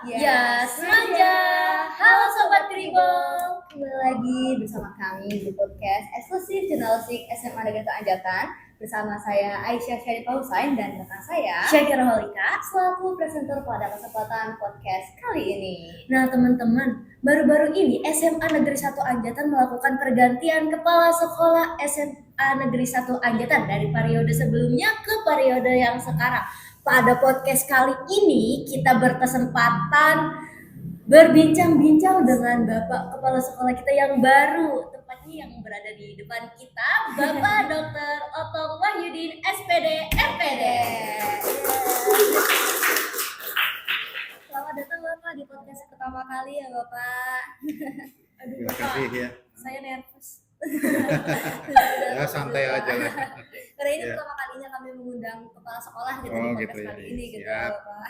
Ya, sengaja. Halo Sobat Kribo. Kembali lagi bersama kami di podcast eksklusif jurnalistik SMA Negeri Satu Anjatan bersama saya Aisyah Syarifah Husain dan rekan saya Syakira Holika selaku presenter pada kesempatan podcast kali ini. Nah teman-teman, baru-baru ini SMA Negeri 1 Anjatan melakukan pergantian kepala sekolah SMA Negeri 1 Anjatan dari periode sebelumnya ke periode yang sekarang. Pada podcast kali ini kita berkesempatan berbincang-bincang dengan Bapak Kepala Sekolah kita yang baru, tepatnya yang berada di depan kita, Bapak Dr. Otong Wahyudin, SPD, MPD. Selamat datang Bapak di podcast pertama kali ya Bapak. Aduh Terima Bapak, kasih ya. saya nervous. Ya santai aja lah. Karena ini Ya. pertama kalinya kami mengundang kepala sekolah gitu Oh, di podcast gitu ya. kali ini gitu Siap. Bapak.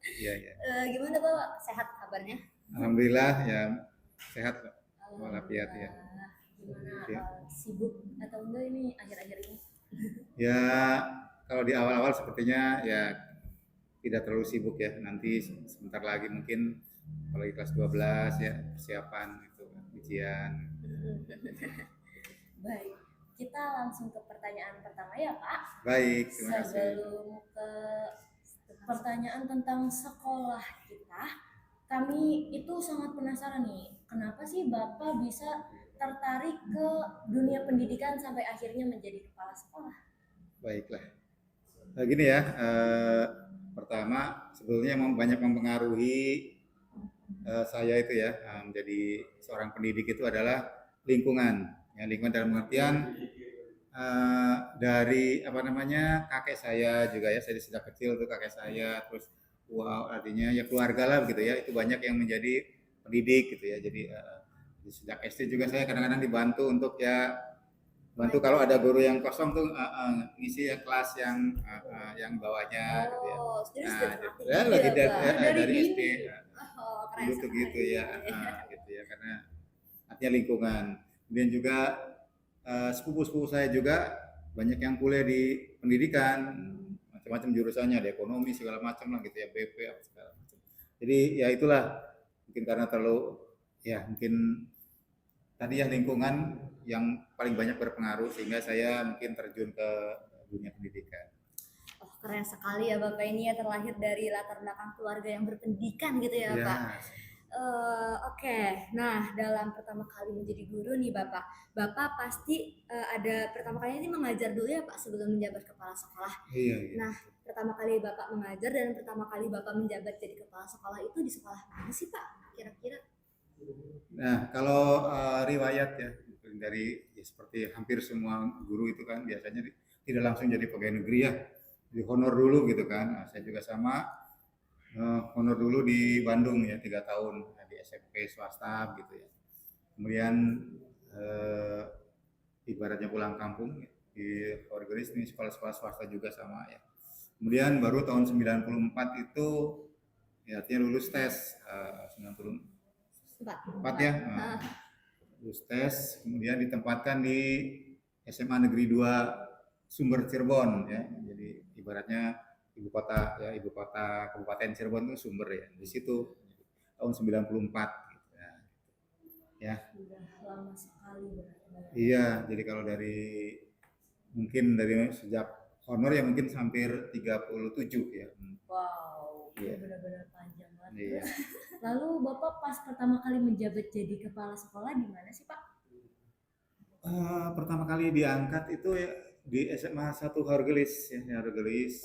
Iya, iya. Gimana Bapak? Sehat kabarnya? Alhamdulillah ya sehat Pak. Walafiat ya. Gimana Ya. sibuk atau enggak ini akhir-akhir ini? Ya kalau di awal-awal sepertinya ya tidak terlalu sibuk ya. Nanti sebentar lagi mungkin kalau di kelas 12 ya persiapan itu ujian. Baik, kita langsung ke pertanyaan pertama ya Pak. Baik, terima kasih. Sebelum ke pertanyaan tentang sekolah kita, kami itu sangat penasaran nih, kenapa sih Bapak bisa tertarik ke dunia pendidikan sampai akhirnya menjadi kepala sekolah? Baiklah. Nah, gini ya, pertama sebetulnya memang banyak mempengaruhi saya itu ya menjadi seorang pendidik itu adalah lingkungan. Ya, lingkungan dalam pengertian dari apa namanya kakek saya juga ya, saya sejak kecil tuh kakek saya, terus wow artinya ya keluarga lah begitu ya, itu banyak yang menjadi pendidik gitu ya. Jadi sejak SD juga saya kadang-kadang dibantu untuk ya bantu kalau ada guru yang kosong tuh ngisi ya kelas yang bawahnya gitu ya. Oh, jadi Nah, sudah gitu. aktif Lagi juga, Pak. dari dini. SD Oh, keren dulu tuh sekali. gitu ya, gitu ya karena artinya lingkungan. Kemudian juga sepupu-sepupu saya juga banyak yang kuliah di pendidikan, macam-macam jurusannya, ada ekonomi segala macam lah gitu ya, BP apa segala macam. Jadi ya itulah mungkin karena terlalu ya mungkin tadi ya lingkungan yang paling banyak berpengaruh sehingga saya mungkin terjun ke dunia pendidikan. Oh, keren sekali ya Bapak ini ya terlahir dari latar belakang keluarga yang berpendidikan gitu ya Ya, Pak. Oke. Nah, dalam pertama kali menjadi guru nih Bapak pasti ada pertama kali ini mengajar dulu ya Pak sebelum menjabat kepala sekolah. iya, iya. Nah, pertama kali Bapak mengajar dan pertama kali Bapak menjabat jadi kepala sekolah itu di sekolah mana sih Pak? Kira-kira? Nah, kalau riwayat ya dari ya, seperti hampir semua guru itu kan biasanya tidak langsung jadi pegawai negeri ya, di honor dulu gitu kan. Nah, saya juga sama honor dulu di Bandung ya 3 tahun di SMP swasta gitu ya. Kemudian ibaratnya pulang kampung ya, di Orgeris ini sekolah-sekolah swasta juga sama ya. Kemudian baru tahun 94 itu ya artinya lulus tes 94 ya. Lulus tes kemudian ditempatkan di SMA Negeri 2 Sumber Cirebon ya. Jadi ibaratnya ibu kota Kabupaten Cirebon itu Sumber ya. Di situ tahun 94 gitu ya. Sudah lama sekali berarti. Iya, jadi kalau mungkin dari sejak honor ya mungkin hampir 37 ya. Wow, Iya. benar-benar panjang banget. Iya. Lalu Bapak pas pertama kali menjabat jadi kepala sekolah di mana sih Pak? Pertama kali diangkat itu ya di SMA 1 Hargelis ya, Hargelis.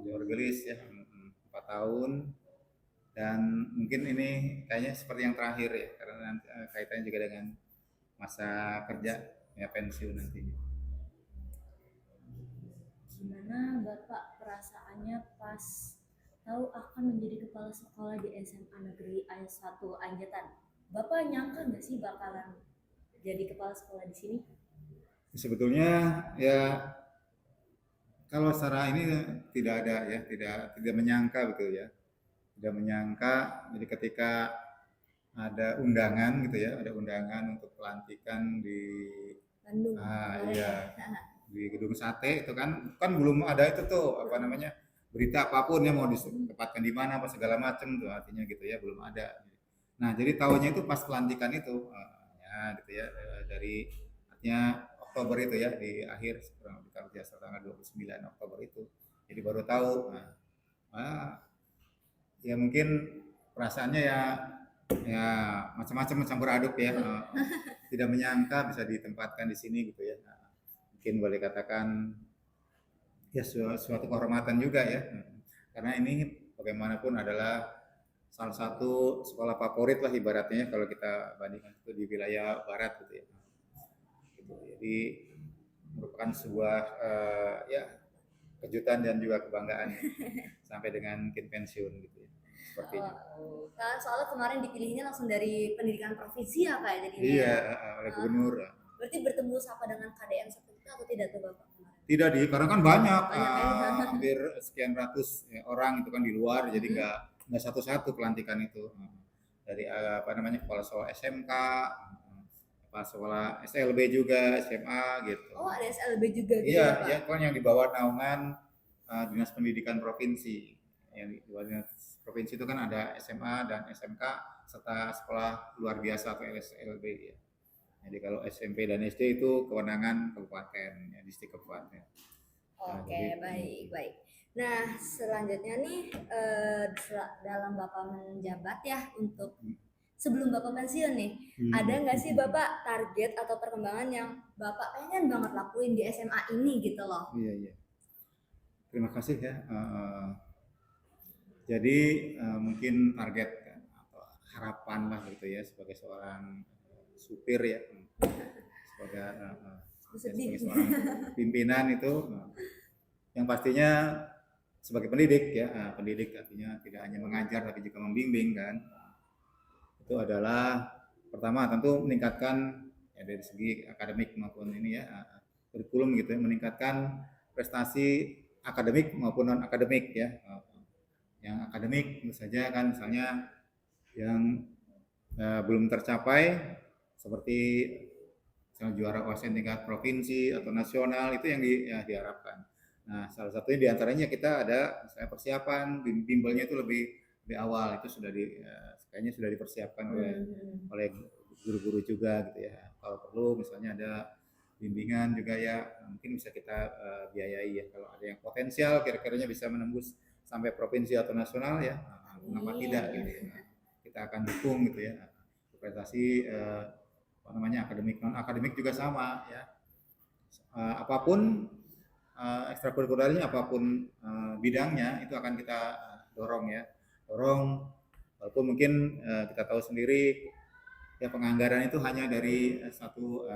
Di Hargelis ya 4 tahun dan mungkin ini kayaknya seperti yang terakhir ya karena nanti kaitannya juga dengan masa kerja ya pensiun nantinya. Gimana Bapak perasaannya pas tahu akan menjadi kepala sekolah di SMA Negeri 1 Anjatan? Bapak nyangka nggak sih bakalan jadi kepala sekolah di sini? Sebetulnya ya kalau secara ini tidak ada ya, tidak menyangka betul ya. Tidak menyangka jadi ketika ada undangan gitu ya, ada undangan untuk pelantikan di Bandung. iya di Gedung Sate itu kan belum ada itu tuh apa namanya berita apapun ya mau ditempatkan di mana apa segala macam tuh artinya gitu ya belum ada. Nah jadi tahunya itu pas pelantikan itu ya gitu ya dari artinya Oktober itu ya di akhir kurang lebih kalau tidak salah tanggal 29 Oktober itu. Jadi baru tahu. Ya mungkin perasaannya ya macam-macam campur aduk ya. Tidak menyangka bisa ditempatkan di sini gitu ya. Mungkin boleh katakan ya suatu kehormatan juga ya. Karena ini bagaimanapun adalah salah satu sekolah favorit lah ibaratnya kalau kita bandingkan itu di wilayah barat gitu ya. Gitu. Jadi merupakan sebuah ya kejutan dan juga kebanggaan sampai dengan mungkin pensiun gitu ya. Seperti itu. Nah, soalnya kemarin dipilihnya langsung dari pendidikan provinsi ya Pak ya jadinya. Iya, oleh gubernur. Berarti bertemu sama dengan KDM seperti itu atau tidak tuh Bapak kemarin? Tidak karena kan banyak, Banyak, ya. hampir sekian ratus ya, orang itu kan di luar, jadi nggak satu-satu pelantikan itu. Dari apa namanya kepala sekolah SMK, kepala sekolah SLB juga, SMA gitu. Oh ada SLB juga gitu Iya, ya Pak? ya kan yang di bawah naungan Dinas Pendidikan Provinsi. Yang di bawah Dinas Provinsi itu kan ada SMA dan SMK serta sekolah luar biasa atau SLB ya. Jadi kalau SMP dan SD itu kewenangan kabupaten, ya, distrik kabupaten. Oke, baik. Nah, selanjutnya nih dalam Bapak menjabat ya untuk sebelum Bapak pensiun nih, ada nggak sih Bapak target atau perkembangan yang Bapak pengen banget lakuin di SMA ini gitu loh? Iya. Terima kasih ya. Jadi mungkin target atau harapan lah gitu ya sebagai seorang supir ya sebagai seorang pimpinan itu yang pastinya sebagai pendidik ya pendidik artinya tidak hanya mengajar tapi juga membimbing kan itu adalah pertama tentu meningkatkan ya dari segi akademik maupun ini ya kurikulum gitu ya meningkatkan prestasi akademik maupun non akademik ya yang akademik tentu saja kan misalnya yang belum tercapai seperti misalnya juara OSN tingkat provinsi atau nasional itu yang diharapkan. Nah, salah satunya diantaranya kita ada misalnya persiapan bimbelnya itu lebih awal itu sudah kayaknya sudah dipersiapkan oleh guru-guru juga gitu ya. Kalau perlu misalnya ada bimbingan juga ya mungkin bisa kita biayai ya kalau ada yang potensial kira-kiranya bisa menembus sampai provinsi atau nasional ya mengapa tidak gitu ya. Kita akan dukung gitu ya prestasi apa namanya akademik non akademik juga sama ya apapun ekstrakurikulernya apapun bidangnya itu akan kita dorong walaupun mungkin kita tahu sendiri ya penganggaran itu hanya dari satu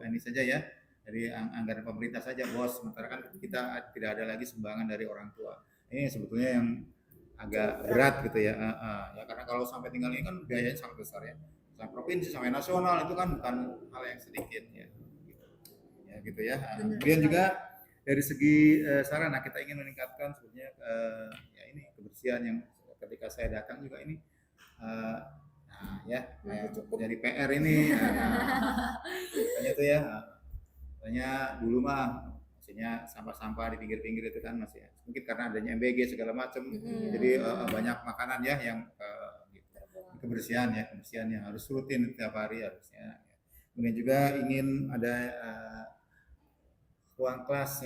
ini saja ya dari anggaran pemerintah saja bos sementara kan kita tidak ada lagi sumbangan dari orang tua ini sebetulnya yang agak berat gitu ya karena kalau sampai tinggal ini kan biayanya sangat besar ya sampai provinsi sampai nasional itu kan bukan hal yang sedikit ya gitu ya kemudian juga dari segi sarana kita ingin meningkatkan sebetulnya ya ini kebersihan yang ketika saya datang juga ini dari PR ini katanya itu ya katanya dulu mah maksudnya sampah-sampah di pinggir-pinggir itu kan masih mungkin karena adanya MBG segala macam jadi banyak makanan ya yang kebersihan yang harus rutin setiap hari harusnya kemudian juga ingin ada ruang kelas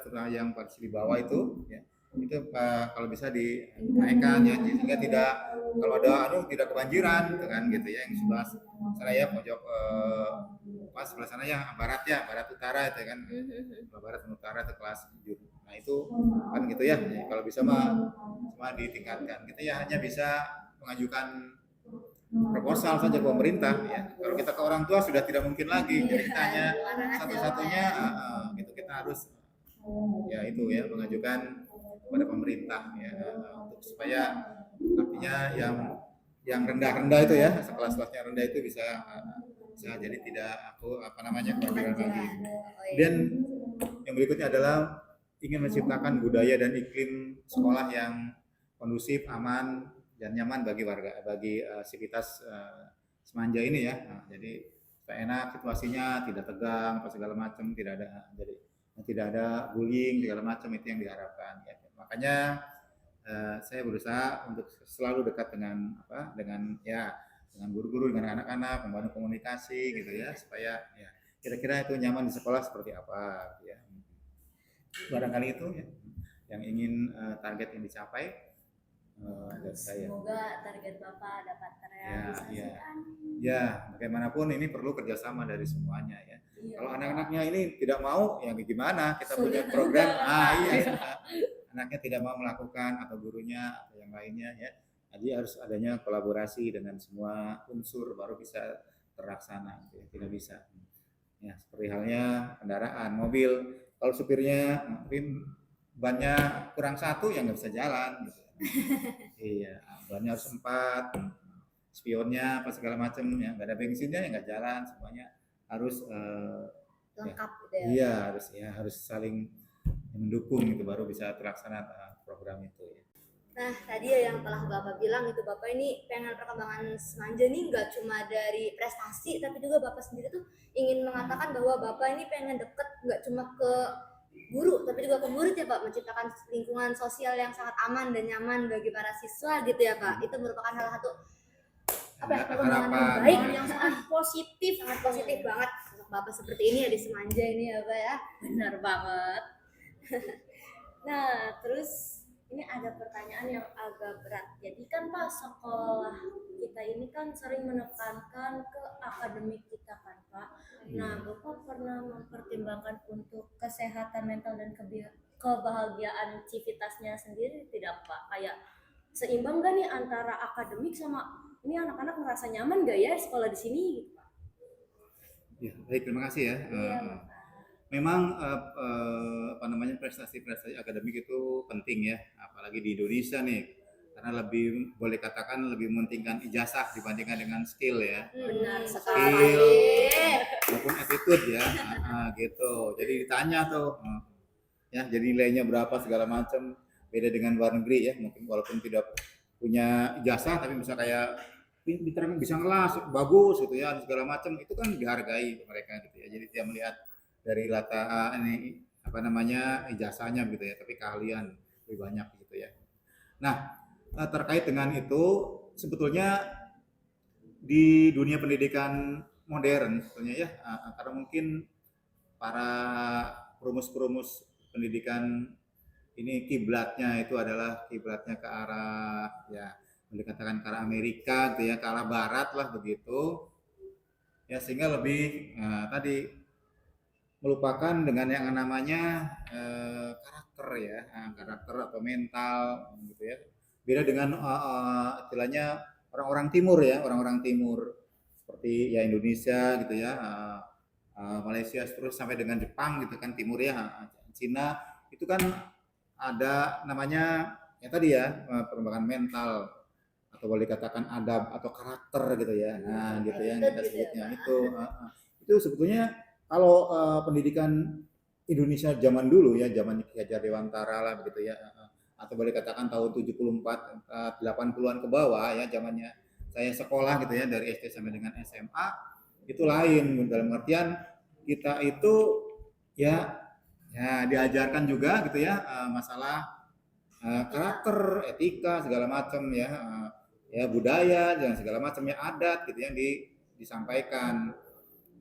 terutama yang posisi di bawah itu ya itu kalau bisa dinaikkan ya sehingga tidak kalau ada tidak kebanjiran gitu ya yang sebelah sana ya pojok pas sebelah sana ya barat utara itu kan barat dan utara itu kelas nah itu kan gitu ya kalau bisa mah ditingkatkan kita ya hanya bisa mengajukan proposal saja ke pemerintah ya kalau kita ke orang tua sudah tidak mungkin lagi jadi kita hanya satu-satunya gitu kita harus ya itu ya mengajukan kepada pemerintah ya untuk supaya artinya yang rendah-rendah itu ya kelas-kelasnya rendah itu bisa jadi tidak kebanjiran lagi. Dan yang berikutnya adalah ingin menciptakan budaya dan iklim sekolah yang kondusif, aman dan nyaman bagi warga, bagi sivitas semanja ini ya. Jadi supaya enak situasinya, tidak tegang, apa segala macam, tidak ada. Jadi tidak ada bullying segala macam, itu yang diharapkan ya. Makanya saya berusaha untuk selalu dekat dengan dengan guru-guru, dengan anak-anak, membangun komunikasi gitu ya, supaya ya kira-kira itu nyaman di sekolah seperti apa gitu ya. Barangkali itu ya yang ingin target yang dicapai dari saya. Semoga target Bapak dapat terrealisasikan. Ya, bagaimanapun ini perlu kerjasama dari semuanya ya. Iya. Kalau anak-anaknya ini tidak mau, ya gimana? Kita punya Sulit. program, anaknya tidak mau melakukan atau gurunya atau yang lainnya ya. Jadi harus adanya kolaborasi dengan semua unsur baru bisa terlaksana. Ya. Tidak bisa. Ya, seperti halnya kendaraan, mobil. Kalau supirnya mungkin bannya kurang satu, ya nggak bisa jalan. Gitu. Iya, bannya harus 4, spionnya apa segala macam, ya nggak ada bensinnya ya nggak jalan, semuanya harus lengkap gitu ya. Iya, harus saling mendukung itu baru bisa terlaksana program itu ya. Nah, tadi ya yang telah Bapak bilang itu, Bapak ini pengen perkembangan Semanja nih nggak cuma dari prestasi, tapi juga Bapak sendiri tuh ingin mengatakan bahwa Bapak ini pengen deket nggak cuma ke guru, tapi juga ke murid ya Pak, menciptakan lingkungan sosial yang sangat aman dan nyaman bagi para siswa gitu ya Pak. Itu merupakan salah satu perkembangan yang baik, yang sangat positif banget untuk Bapak seperti ini ya di Semanja ini ya Pak ya. Benar banget. Nah, terus ini ada pertanyaan yang agak berat. Jadi kan Pak, sekolah kita ini kan sering menekankan ke akademik kita kan Pak. Nah, Bapak pernah mempertimbangkan untuk kesehatan mental dan kebahagiaan civitasnya sendiri tidak Pak? Kayak seimbang gak nih antara akademik sama ini anak-anak merasa nyaman gak ya sekolah di sini gitu Pak? Ya, baik, terima kasih ya. Memang prestasi-prestasi akademik itu penting ya, apalagi di Indonesia nih, karena lebih boleh katakan lebih mementingkan ijazah dibandingkan dengan skill ya. Benar Skill sekali. maupun attitude ya, gitu. Jadi ditanya tuh, ya jadi nilainya berapa segala macam, beda dengan luar negeri ya, mungkin walaupun tidak punya ijazah tapi bisa kayak pintar, bisa ngelas bagus gitu ya, segala macam, itu kan dihargai mereka gitu ya. Jadi dia melihat dari ijazahnya gitu ya, tapi keahlian lebih banyak gitu ya. Nah, terkait dengan itu sebetulnya di dunia pendidikan modern sebetulnya ya, karena mungkin para perumus-perumus pendidikan ini kiblatnya ke arah ya, boleh katakan ke arah Amerika gitu ya, ke arah barat lah begitu ya, sehingga lebih tadi melupakan dengan yang namanya karakter ya, karakter atau mental gitu ya. Beda dengan istilahnya orang-orang timur ya, orang-orang timur seperti ya Indonesia gitu ya, Malaysia terus sampai dengan Jepang gitu kan, timur ya, Cina itu kan ada namanya ya tadi ya, perkembangan mental atau boleh katakan adab atau karakter gitu ya. Nah, gitu ya kita sebutnya itu sebetulnya kalau pendidikan Indonesia zaman dulu ya, zaman Ki Hajar Dewantara lah begitu ya, atau boleh katakan tahun 74 80-an ke bawah ya, zamannya saya sekolah gitu ya, dari SD sampai dengan SMA itu lain, dalam artian kita itu ya diajarkan juga gitu ya, masalah karakter, etika segala macam ya, ya budaya dan segala macamnya, adat gitu yang disampaikan.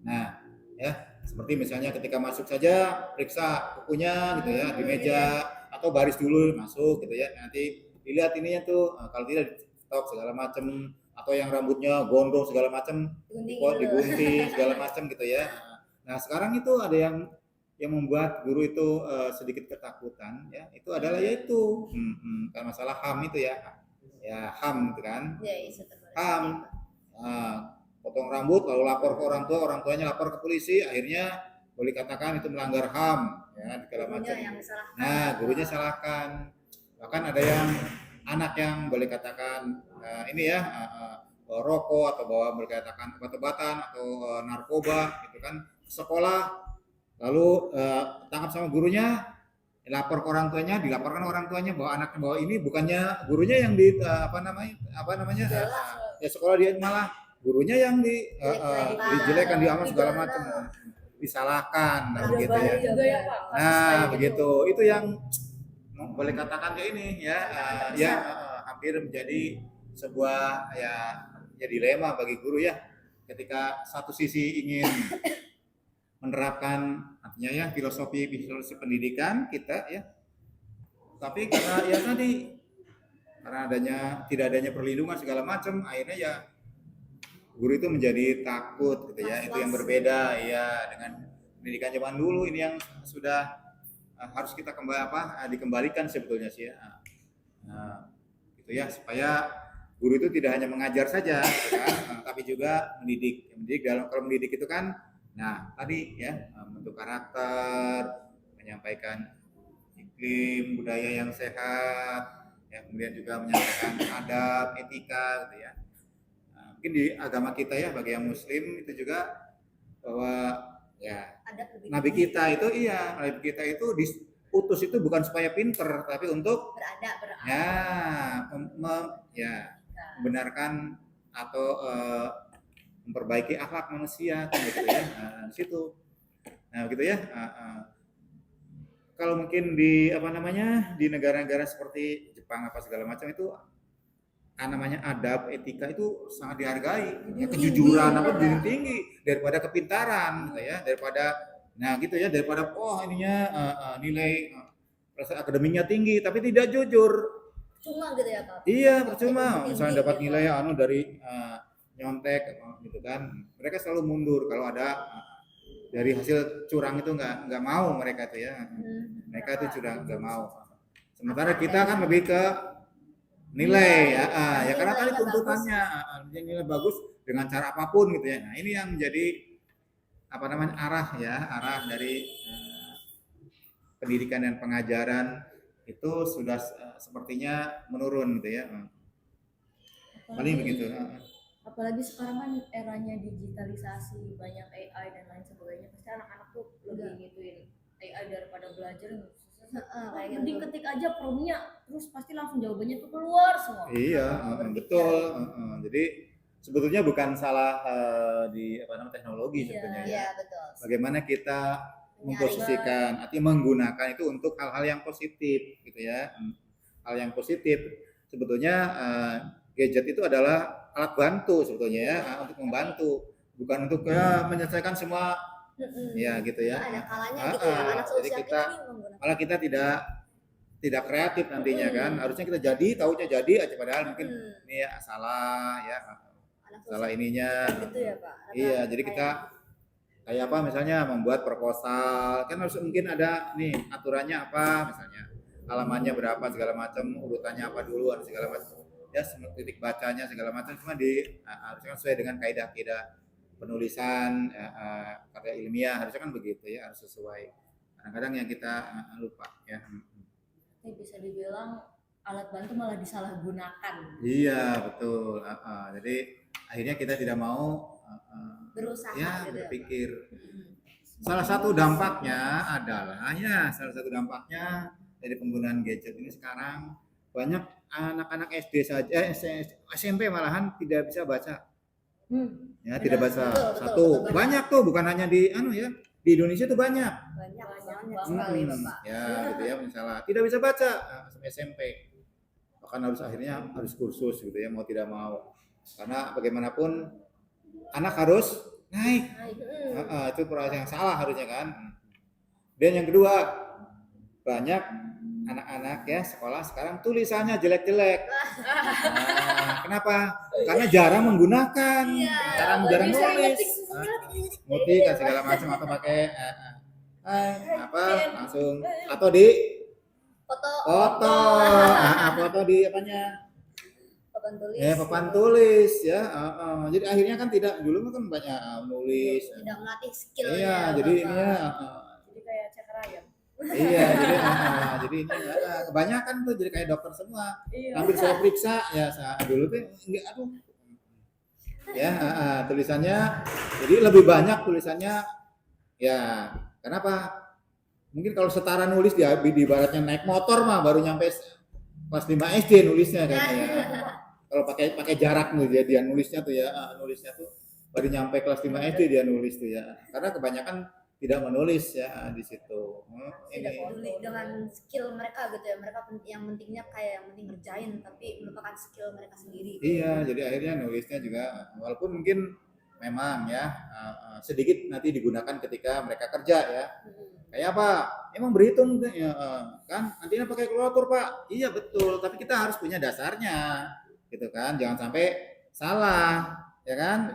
Nah, ya seperti misalnya ketika masuk saja periksa bukunya gitu ya di meja, atau baris dulu masuk gitu ya, nanti dilihat ininya tuh, kalau tidak stop segala macam, atau yang rambutnya gondrong segala macam digunting segala macam gitu ya. Nah, sekarang itu ada yang membuat guru itu sedikit ketakutan ya, itu adalah yaitu karena masalah HAM itu ya HAM gitu kan, HAM, potong rambut lalu lapor ke orang tua, orang tuanya lapor ke polisi, akhirnya boleh katakan itu melanggar HAM ya, segala macam. Nah, gurunya salahkan. Bahkan ada yang anak yang boleh katakan ini ya, rokok atau bawa boleh katakan obat-obatan atau narkoba gitu kan, sekolah lalu tangkap sama gurunya, lapor ke orang tuanya, dilaporkan orang tuanya bahwa anaknya bawa ini, bukannya gurunya yang ya sekolah dia malah gurunya yang dijelekan, diamal segala macam. disalahkan, nah, Ada begitu banyak ya. juga ya, Pak. Nah, begitu. Itu yang boleh katakan kayak ini ya, hampir menjadi sebuah ya dilema bagi guru ya. Ketika satu sisi ingin menerapkan artinya ya filosofi pendidikan kita ya, tapi karena ya tadi karena tidak adanya perlindungan segala macam, akhirnya ya guru itu menjadi takut gitu ya. Itu yang berbeda ya dengan pendidikan zaman dulu. Ini yang sudah harus kita dikembalikan sebetulnya sih ya. Gitu ya, supaya guru itu tidak hanya mengajar saja gitu kan, tapi juga mendidik. Kalau mendidik itu kan tadi ya bentuk karakter, menyampaikan iklim budaya yang sehat, ya, kemudian juga menyampaikan adab, etika gitu ya. Mungkin di agama kita ya bagi yang muslim itu juga bahwa ya nabi kita itu diutus itu bukan supaya pinter, tapi untuk beradab. membenarkan atau memperbaiki akhlak manusia kan gitu ya. Di situ. Nah, gitu ya. Kalau mungkin di di negara-negara seperti Jepang apa segala macam itu namanya adab, etika itu sangat dihargai. Ya, kejujuran tinggi daripada kepintaran gitu ya, daripada nilai akademinya tinggi tapi tidak jujur. Cuma gitu ya, Pak. Iya, percuma. Misalnya dapat nilai dari nyontek gitu kan. Mereka selalu mundur kalau ada dari hasil curang itu nggak mau mereka itu ya. Mereka itu sudah nggak mau. Sementara kita kan lebih ke nilai ya karena tadi tuntutannya nilai bagus dengan cara apapun gitu ya. Nah, ini yang menjadi arah dari pendidikan dan pengajaran itu sudah sepertinya menurun gitu ya. Paling begitu. Apalagi sekarang kan eranya digitalisasi, banyak AI dan lain sebagainya. Pasti anak-anak tuh lebih ngituin AI daripada belajar. Diketik aja promnya, terus pasti langsung jawabannya tuh keluar semua. Iya, betul. Jadi sebetulnya bukan salah di teknologi sebetulnya ya. Iya, betul. Bagaimana kita memposisikan, artinya menggunakan itu untuk hal-hal yang positif gitu ya. Hal yang positif sebetulnya gadget itu adalah alat bantu sebetulnya ya, untuk membantu, bukan untuk menyelesaikan semua ya gitu ya. Ada kalanya gitu ya, anak jadi malah kita tidak kreatif nantinya kan. Harusnya kita taunya jadi aja padahal mungkin ini ya salah ya. Salah ininya. Gitu ya, Pak. Iya, jadi kita kayak misalnya membuat proposal kan harus mungkin ada nih aturannya apa misalnya, halamannya berapa segala macam, urutannya apa dulu segala macam ya, titik bacanya segala macam, cuma harusnya sesuai dengan kaidah-kaidah penulisan karya ilmiah, harusnya kan begitu ya, harus sesuai. Kadang-kadang yang kita lupa ya. Bisa dibilang alat bantu malah disalahgunakan. Iya, betul. Jadi akhirnya kita tidak mau berusaha berpikir. Salah satu dampaknya dari penggunaan gadget ini sekarang banyak anak-anak SD saja, SMP malahan tidak bisa baca. Ya, tidak baca. Betul. Banyak tuh, bukan hanya di di Indonesia tuh banyak sekali, Bapak. Ya, gitu ya, misalnya tidak bisa baca SMP. Bahkan akhirnya harus kursus gitu ya, mau tidak mau. Karena bagaimanapun anak harus naik. Itu proses yang salah harusnya kan. Dan yang kedua, banyak anak-anak ya sekolah sekarang tulisannya jelek-jelek. Kenapa? Karena jarang menggunakan, jarang nulis, ngetik dan segala macam, atau pakai langsung atau di foto di papan tulis ya. Jadi akhirnya kan tidak, dulu kan banyak nulis, tidak melatih skill. Iya, jadi ini jadi kayak ceker ayam. Iya, jadi ini kebanyakan tuh jadi kayak dokter semua. Ambil saya periksa ya, dulu tuh enggak ya, tulisannya jadi lebih banyak tulisannya ya. Kenapa? Mungkin kalau setara nulis di ibaratnya naik motor mah baru nyampe kelas 5 SD nulisnya kan ya. Kalau pakai jarak nih dia nulisnya tuh ya, nulisnya tuh baru nyampe kelas 5 SD dia nulis tuh ya. Karena kebanyakan tidak menulis ya di situ. Tidak Ini peduli dengan skill mereka gitu ya, mereka yang pentingnya kayak yang penting ngerjain tapi melupakan skill mereka sendiri. iya, jadi akhirnya nulisnya juga walaupun mungkin memang ya sedikit nanti digunakan ketika mereka kerja ya. Kayak apa? Emang berhitung ya, kan nantinya pakai kalkulator Pak. Iya betul, tapi kita harus punya dasarnya, gitu kan? Jangan sampai salah, ya kan?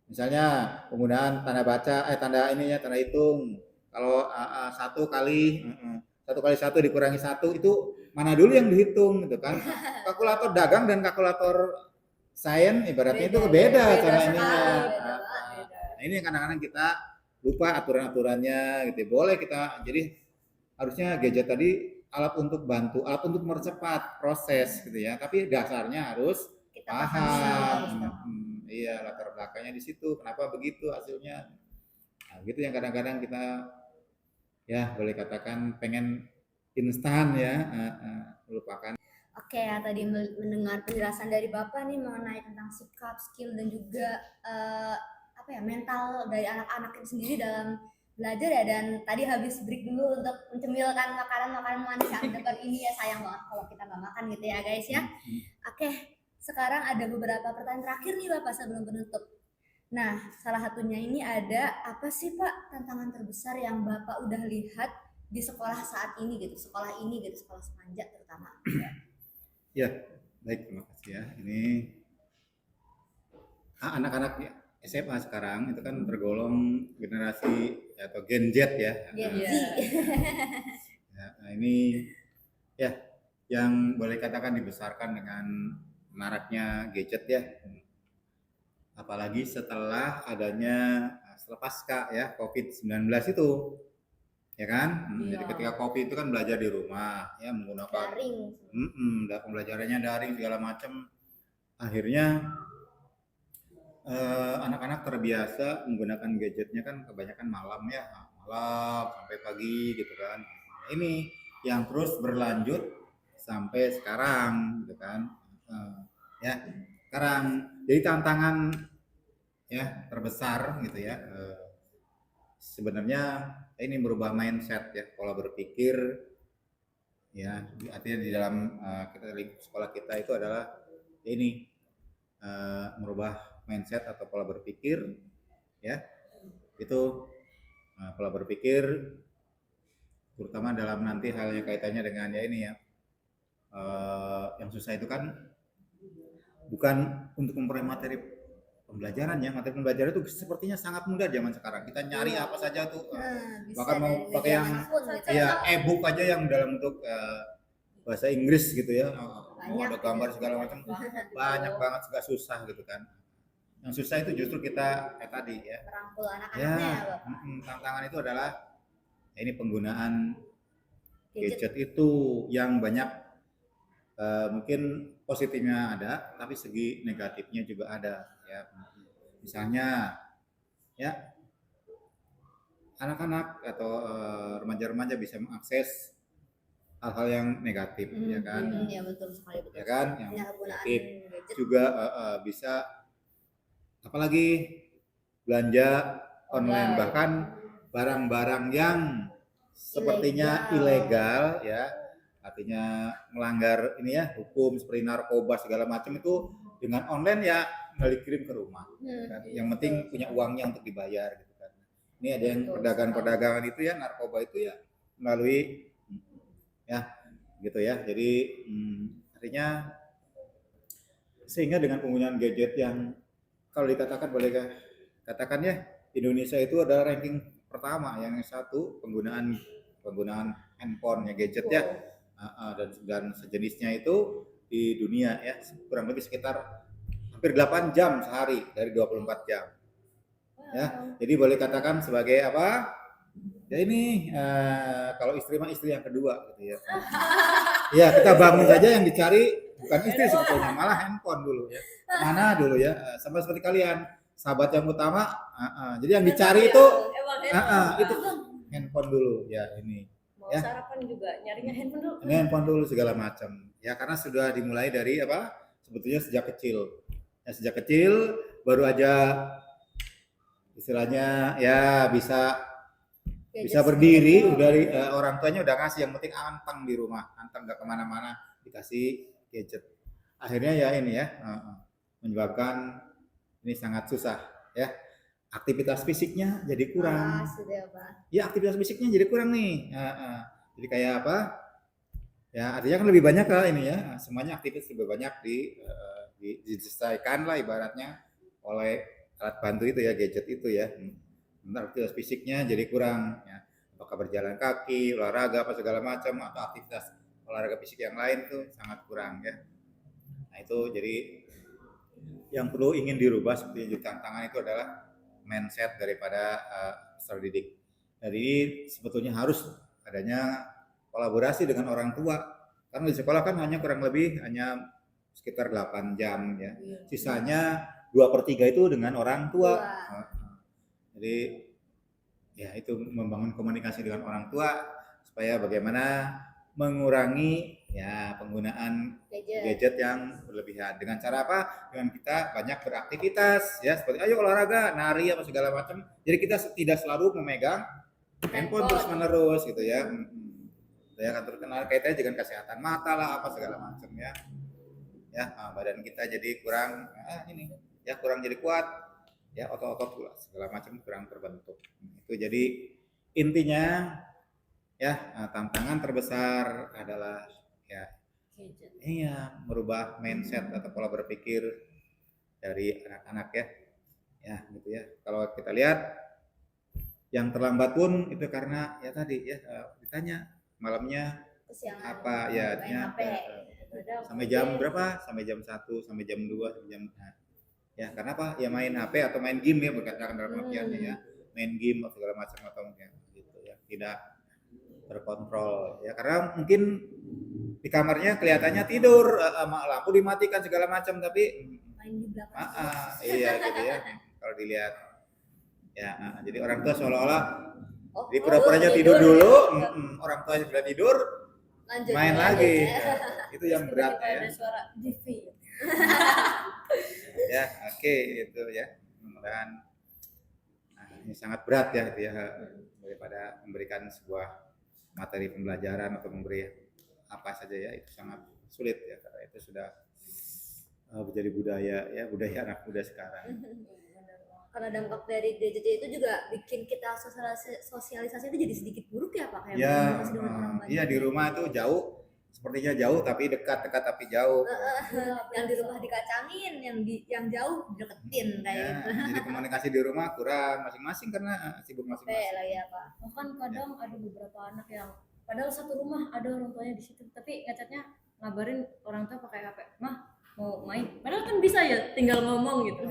Misalnya penggunaan tanda baca, tanda ininya, tanda hitung. Kalau satu kali satu dikurangi satu itu mana dulu yang dihitung, gitu kan? Kalkulator dagang dan kalkulator sains ibaratnya itu beda cara ininya. Nah, ini kadang-kadang kita lupa aturan-aturannya gitu. Boleh kita jadi harusnya gadget tadi alat untuk bantu, alat untuk mempercepat proses gitu ya. Tapi dasarnya harus Kita paham. Iya, latar belakangnya di situ. Kenapa begitu hasilnya? Nah, gitu yang kadang-kadang kita ya boleh katakan pengen instan ya, melupakan. Oke ya, tadi mendengar penjelasan dari Bapak nih mengenai tentang sikap, skill dan juga mental dari anak-anak itu sendiri dalam belajar ya. Dan tadi habis break dulu untuk mencemilkan makanan-makanan manis yang depan ini ya, sayang banget kalau kita nggak makan gitu ya guys ya. Oke, sekarang ada beberapa pertanyaan terakhir nih Bapak sebelum penutup. Nah, salah satunya ini ada, apa sih Pak tantangan terbesar yang Bapak udah lihat di sekolah saat ini gitu, sekolah Semanjat terutama. Ya, baik, terima kasih ya. Ini anak-anak SMA sekarang itu kan tergolong generasi atau Gen Z ya. Gen Z. Nah, ini ya yang boleh katakan dibesarkan dengan maraknya gadget ya. Apalagi setelah adanya pasca ya COVID-19 itu. Ya kan? Jadi ketika COVID itu kan belajar di rumah ya menggunakan daring. Pembelajarannya daring segala macam. Akhirnya anak-anak terbiasa menggunakan gadgetnya kan kebanyakan malam sampai pagi gitu kan. Ini yang terus berlanjut sampai sekarang gitu kan. Ya sekarang jadi tantangan ya terbesar gitu ya. Sebenarnya ini merubah mindset ya, pola berpikir ya, artinya di dalam sekolah kita itu adalah ini merubah mindset atau pola berpikir ya, itu pola berpikir terutama dalam nanti hal yang kaitannya dengan ya ini ya, yang susah itu kan bukan untuk memperoleh materi pembelajaran ya, materi pembelajaran itu sepertinya sangat mudah zaman sekarang. Kita nyari apa saja tuh, bahkan mau pakai yang ya e-book aja yang dalam bentuk bahasa Inggris gitu ya, mau ada gambar segala macam, banyak banget, nggak susah gitu kan. Yang susah itu justru kita tadi ya, merangkul anak-anaknya ya, Bapak. Tantangan itu adalah ini penggunaan gadget itu yang banyak mungkin positifnya ada, tapi segi negatifnya juga ada ya. Misalnya ya anak-anak atau remaja-remaja bisa mengakses hal-hal yang negatif ya kan. Ya betul sekali, betul. Ya kan, yang negatif gadget juga bisa apalagi belanja online, bahkan barang-barang yang sepertinya ilegal ya, artinya melanggar ini ya hukum seperti narkoba segala macam itu dengan online ya dikirim ke rumah kan? Yang penting punya uangnya untuk dibayar gitu kan. Ini ada yang perdagangan itu ya, narkoba itu ya melalui ya gitu ya. Jadi artinya sehingga dengan penggunaan gadget yang kalau dikatakan boleh katakan ya, Indonesia itu adalah ranking pertama, yang satu penggunaan handphone ya, gadget ya, dan sejenisnya itu di dunia ya, kurang lebih sekitar hampir 8 jam sehari dari 24 jam. Ya, jadi boleh katakan sebagai apa? Ya ini kalau istri mah istri yang kedua gitu ya. Ya kita bangun saja yang dicari bukan istri sebetulnya, malah handphone dulu ya. Mana dulu ya, sama seperti kalian, sahabat yang utama, jadi yang dicari itu handphone dulu ya ini. Mau sarapan juga nyarinya handphone dulu. Ini handphone dulu segala macam. Ya karena sudah dimulai dari apa? Sebetulnya sejak kecil. Ya sejak kecil baru aja istilahnya ya bisa Gadget bisa seperti berdiri, itu. udah orang tuanya udah ngasih, yang penting anteng di rumah, anteng nggak kemana-mana, dikasih gadget. Akhirnya ya ini ya, menyebabkan ini sangat susah ya. Aktivitas fisiknya jadi kurang. Sudah Pak. Ya aktivitas fisiknya jadi kurang nih. Jadi kayak apa? Ya artinya kan lebih banyak lah ini ya. Semuanya aktivitas lebih banyak diselesaikan lah ibaratnya oleh alat bantu itu ya, gadget itu ya. Bentar aktivitas fisiknya jadi kurang ya. Apakah berjalan kaki, olahraga apa segala macam, atau aktivitas olahraga fisik yang lain tuh sangat kurang ya. Nah itu jadi yang perlu ingin dirubah seperti yang jadi tantangan itu adalah mindset daripada peserta didik. Jadi sebetulnya harus adanya kolaborasi dengan orang tua. Karena di sekolah kan hanya kurang lebih hanya sekitar 8 jam ya. Sisanya 2/3 itu dengan orang tua. Jadi ya itu membangun komunikasi dengan orang tua supaya bagaimana mengurangi ya penggunaan gadget yang berlebihan. Dengan cara apa? Dengan kita banyak beraktivitas ya, seperti ayo olahraga, nari apa segala macam. Jadi kita tidak selalu memegang handphone terus-menerus gitu ya. Ya kan terkenal kaitannya dengan kesehatan mata lah apa segala macam ya. Ya, badan kita jadi kurang ini ya, kurang jadi kuat. Ya, otot-otot pula segala macam kurang terbentuk. Itu jadi intinya ya, tantangan terbesar adalah ya merubah mindset atau pola berpikir dari anak-anak ya. Ya, gitu ya. Kalau kita lihat yang terlambat pun itu karena ya tadi ya ditanya malamnya apa ya, sampai jam berapa? Sampai jam 1, sampai jam 2, sampai jam ya karena apa? Ya main HP atau main game ya, berkaitan dalam artiannya ya. Main game atau segala macam atau mungkin gitu ya. Tidak terkontrol ya, karena mungkin di kamarnya kelihatannya tidur, lampu dimatikan segala macam tapi main di belakang. Iya gitu ya. Kalau dilihat ya, jadi orang tua seolah-olah di pura-puranya tidur dulu, orang tuanya sudah tidur, lanjut main lagi. Ya. Itu yang berat ya. Ada suara TV. Ya, oke itu ya. Mudah-mudahan ini sangat berat ya itu ya, daripada memberikan sebuah materi pembelajaran atau memberi apa saja ya, itu sangat sulit ya, karena itu sudah menjadi budaya ya, budaya anak muda sekarang. Karena dampak dari gadget itu juga bikin kita sosialisasi itu jadi sedikit buruk ya Pak, kayak ya, komunikasi dengan orang banyak. iya di rumah itu jauh, sepertinya jauh tapi dekat tapi jauh. Yang di rumah dikacangin, yang jauh deketin kayak gitu. Jadi komunikasi di rumah kurang masing-masing karena sibuk masing-masing. Lah ya Pak. Bahkan kadang ada beberapa anak yang padahal satu rumah ada orang tuanya di situ, tapi ngechatnya ngabarin orang tua pakai HP, mah mau main, padahal kan bisa ya tinggal ngomong gitu.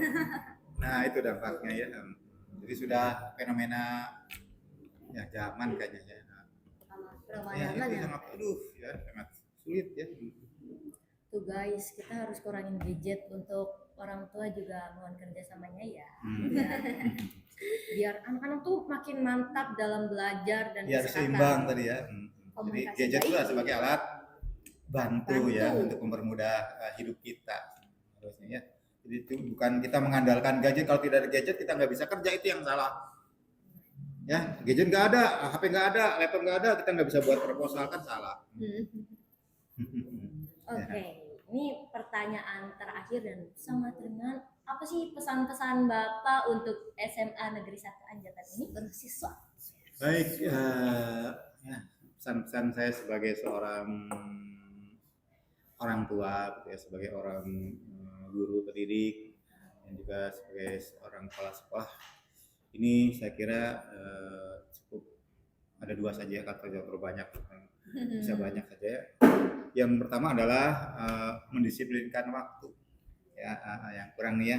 Nah itu dampaknya ya. Jadi sudah fenomena ya zaman kayaknya ya. Ya itu sangat ya sangat sulit ya. Tuh guys, kita harus kurangin gadget untuk orang tua juga mohon kerjasamanya ya. Biar anak-anak tuh makin mantap dalam belajar dan biar seimbang tadi ya. Jadi gadget itu sebagai alat bantu ya untuk mempermudah hidup kita harusnya ya. Jadi itu bukan kita mengandalkan gadget, kalau tidak ada gadget kita nggak bisa kerja, itu yang salah. Ya, gadget nggak ada, HP nggak ada, laptop nggak ada, kita nggak bisa buat proposal, kan salah. Oke, ini pertanyaan terakhir dan sangat ringan. Apa sih pesan-pesan Bapak untuk SMA Negeri 1 Anjatan ini untuk siswa? Baik, pesan-pesan saya sebagai seorang orang tua, ya, sebagai orang guru pendidik, dan juga sebagai seorang kepala sekolah, ini saya kira cukup ada dua saja, kata terlalu banyak, bisa banyak saja. Yang pertama adalah mendisiplinkan waktu, ya, yang kurang nih ya.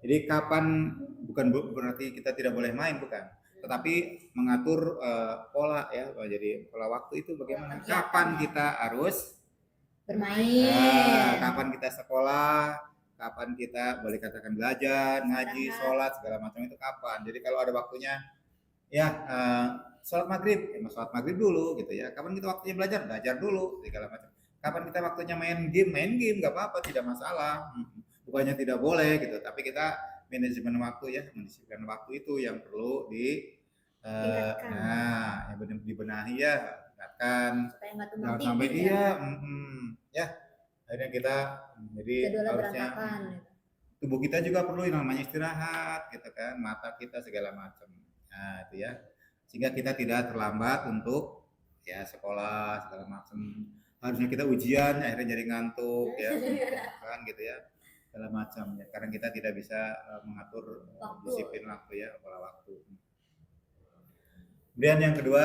Jadi kapan, bukan berarti kita tidak boleh main, bukan, tetapi mengatur pola ya. Jadi pola waktu itu bagaimana? Kapan kita harus bermain, kapan kita sekolah, kapan kita boleh katakan belajar, ngaji, sholat, segala macam itu kapan. Jadi kalau ada waktunya ya sholat maghrib, ya sholat maghrib dulu gitu ya. Kapan kita waktunya belajar dulu, segala macam. Kapan kita waktunya main game nggak apa-apa, tidak masalah. Bukannya tidak boleh gitu, tapi kita manajemen waktu ya, mendisiplinkan waktu itu yang perlu Tingkatkan. Nah, yang dibenahi ya, tingkatkan. Supaya nggak tumpang Jangan sampai tindih ya. iya, ya akhirnya kita jadi Jadwalnya harusnya berantakan gitu. tubuh kita juga perlu yang namanya istirahat, gitu kan, mata kita segala macam. Nah, itu ya, sehingga kita tidak terlambat untuk ya sekolah segala macam. Harusnya kita ujian, akhirnya jadi ngantuk, ya, kan gitu ya, segala macam ya. Karena kita tidak bisa mengatur Waktu. disiplin waktu ya, pola waktu. Kemudian yang kedua,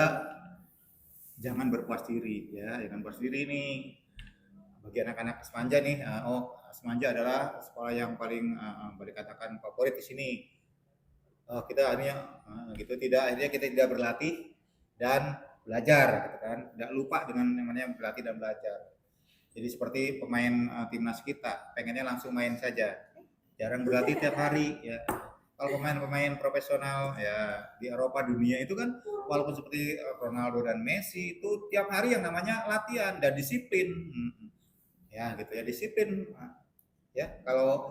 jangan berpuas diri ya, jangan berpuas diri nih. Bagi anak-anak Semanja nih, Semanja adalah sekolah yang paling boleh katakan favorit di sini. Kita akhirnya gitu tidak, akhirnya kita tidak berlatih dan belajar, gitu kan, tidak lupa dengan yang namanya berlatih dan belajar. Jadi seperti pemain timnas kita, pengennya langsung main saja, jarang berlatih tiap hari ya. Kalau pemain-pemain profesional ya di Eropa dunia itu kan, walaupun seperti Ronaldo dan Messi itu tiap hari yang namanya latihan dan disiplin. Ya gitu ya, disiplin ya. Kalau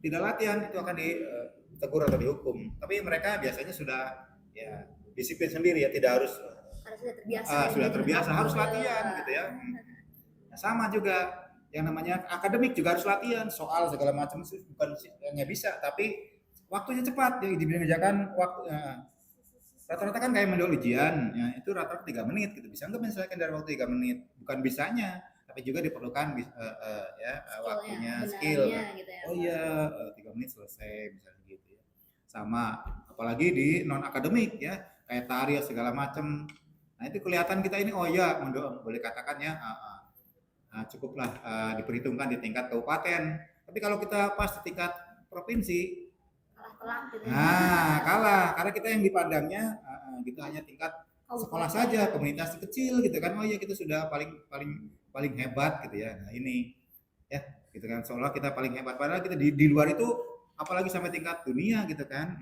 tidak latihan itu akan ditegur atau dihukum. Tapi mereka biasanya sudah ya disiplin sendiri ya, tidak harus Karena sudah terbiasa. sudah terbiasa harus latihan gitu ya. Nah, sama juga yang namanya akademik juga harus latihan, soal segala macam itu bukan hanya bisa, tapi waktunya cepat. Jadi dibedakan waktu rata-rata kan kayak model ujian ya, itu rata-rata 3 menit gitu, bisa nggak menyelesaikan dari waktu 3 menit, bukan bisanya, tapi juga diperlukan ya waktunya, skill gitu ya. oh iya 3 menit selesai misalnya gitu ya. Sama apalagi di non akademik ya, kayak tari segala macam. Nah itu kelihatan kita ini, oh iya boleh katakan ya cukuplah diperhitungkan di tingkat kabupaten. Tapi kalau kita pas di tingkat provinsi, Kalah telak gitu ya. nah kalah, karena kita yang dipandangnya kita hanya tingkat sekolah saja, komunitas kecil gitu kan. Oh iya kita sudah paling paling paling hebat gitu ya. Nah ini ya gitu kan, seolah kita paling hebat, padahal kita di luar itu apalagi sampai tingkat dunia gitu kan.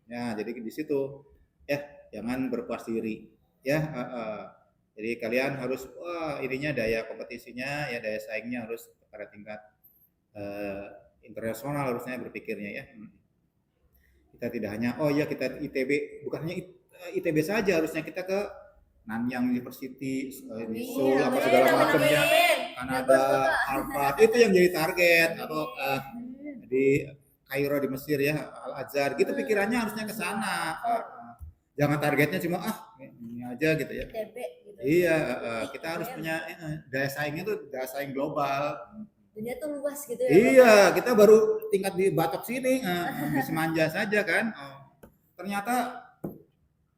Ya jadi di situ ya, jangan berpuas diri ya. Jadi kalian harus ininya daya kompetisinya ya, daya saingnya harus pada tingkat internasional harusnya berpikirnya ya. Kita tidak hanya oh ya kita ITB, bukan hanya ITB saja, harusnya kita ke Nanyang University, Seoul apa segala macamnya, Kanada, Harvard, itu yang jadi target, atau di Kairo di Mesir ya, Al Azhar gitu, pikirannya harusnya ke sana. Jangan targetnya cuma ini aja gitu ya. ITB gitu. Iya, kita harus punya daya saingnya tuh daya saing global. Dunia tuh luas gitu ya. Iya, kita baru tingkat di Batok sini, di Semanja saja kan. Ternyata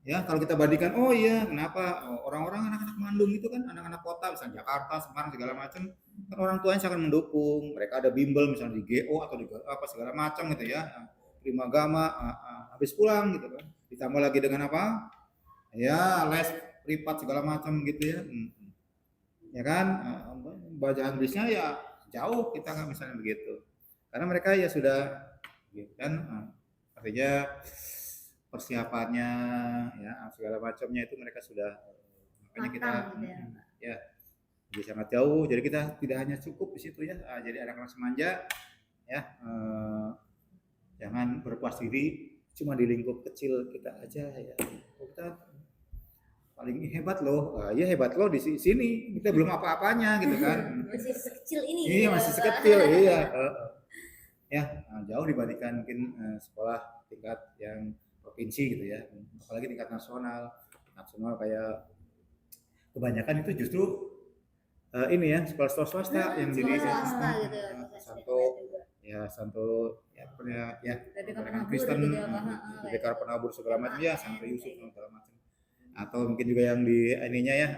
ya kalau kita bandingkan, oh iya kenapa orang-orang anak-anak Bandung itu kan anak-anak kota, misalnya Jakarta, Semarang segala macam, kan orang tuanya sangat mendukung. Mereka ada bimbel misalnya di GO atau di apa segala macam gitu ya, prima agama, habis pulang gitu kan, ditambah lagi dengan apa ya les privat segala macam gitu ya. Ya kan, baca Inggrisnya ya jauh kita kan misalnya begitu, karena mereka ya sudah gitu kan, artinya persiapannya ya segala macamnya itu mereka sudah, makanya kita ya jadi sangat jauh. Jadi kita tidak hanya cukup di situ ya, jadi anak-anak Semanja ya, jangan berpuas diri cuma di lingkup kecil kita aja ya. Kita paling hebat loh, ya hebat loh di sini, kita belum apa-apanya gitu kan. Masih sekecil ini. Iya masih sekecil, iya. Ya jauh dibandingkan mungkin sekolah tingkat yang provinsi gitu ya, apalagi tingkat nasional kayak kebanyakan itu justru ini ya sekolah swasta yang jadi swasta gitu ya. Santo ya Kristen, Bebekar Penabur segala macam ya, Santo Yusuf segala macam, atau mungkin juga yang di ininya ya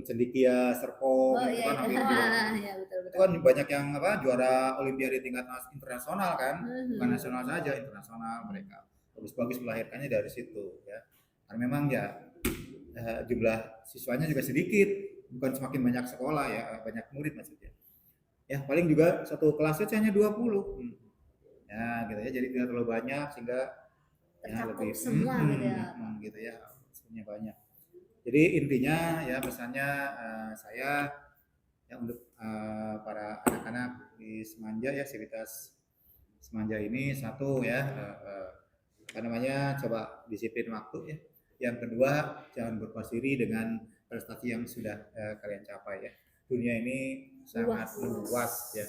Cendikia Serpong itu kan itu kan banyak yang juara olimpiade tingkat internasional kan, bukan nasional saja, internasional. Mereka bagus-bagus melahirkannya dari situ ya, karena memang ya jumlah siswanya juga sedikit, bukan semakin banyak sekolah ya, banyak murid maksudnya ya, paling juga satu kelasnya hanya 20 ya gitu ya, jadi tidak terlalu banyak sehingga ya lebih semua gitu ya, sebenarnya banyak. Jadi intinya ya pesannya saya ya untuk para anak-anak di Semanja ya, Sivitas Semanja ini, satu ya coba disiplin waktu ya. Yang kedua, jangan berpuas diri dengan prestasi yang sudah kalian capai ya. Dunia ini sangat luas ya.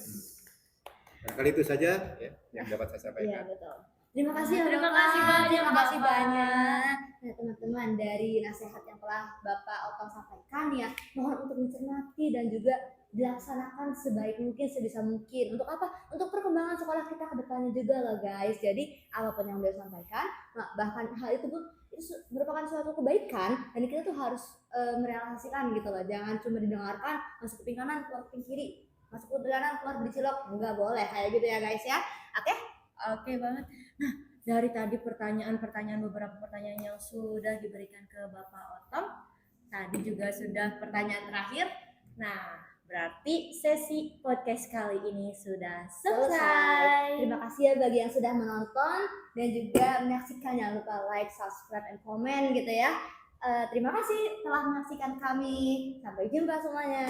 Barangkali itu saja ya yang dapat saya Iya sampaikan. betul. Terima kasih ya Terima Bapak. kasih banyak, Terima kasih Bapak. banyak. Nah teman-teman, dari nasihat yang telah Bapak Otong sampaikan ya, mohon untuk dicermati dan juga dilaksanakan sebaik mungkin, sebisa mungkin. Untuk apa? Untuk perkembangan sekolah kita ke depannya juga loh guys. Jadi apapun yang beliau sampaikan, nah, bahkan hal itu pun itu merupakan suatu kebaikan dan kita tuh harus merealisasikan gitu loh. Jangan cuma didengarkan, masuk kuping kanan, keluar kuping kiri, masuk kuping kanan, keluar bercilok. Enggak boleh kayak gitu ya guys ya. Oke? Oke banget. Nah, dari tadi beberapa pertanyaan yang sudah diberikan ke Bapak Otong, tadi juga sudah pertanyaan terakhir. Nah, berarti sesi podcast kali ini sudah selesai. Terima kasih ya bagi yang sudah menonton dan juga menyaksikan. Jangan lupa like, subscribe, and comment gitu ya. Terima kasih telah menyaksikan kami. Sampai jumpa semuanya.